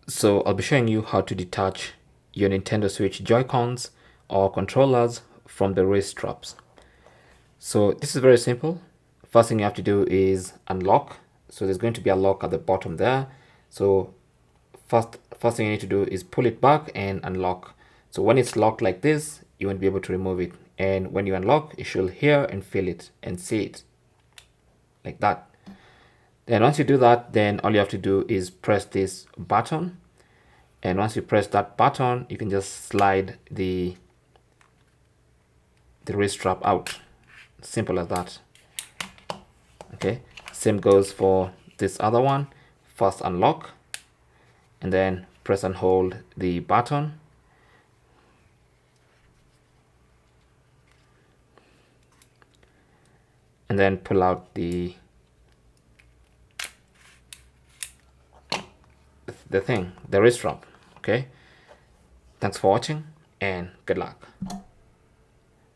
So I'll be showing you how to detach your Nintendo Switch JoyCons or controllers from the wrist straps. So this is very simple. First thing you have to do is unlock. So there's going to be a lock at the bottom there. So first thing you need to do is pull it back and unlock. So when it's locked like this, you won't be able to remove it. And when you unlock, you should hear and feel it and see it like that. Then once you do that, then all you have to do is press this button. And once you press that button, you can just slide the wrist strap out. Simple as that. Okay, same goes for this other one. First unlock and then press and hold the button. And then pull out the wrist strap. Okay, thanks for watching and good luck.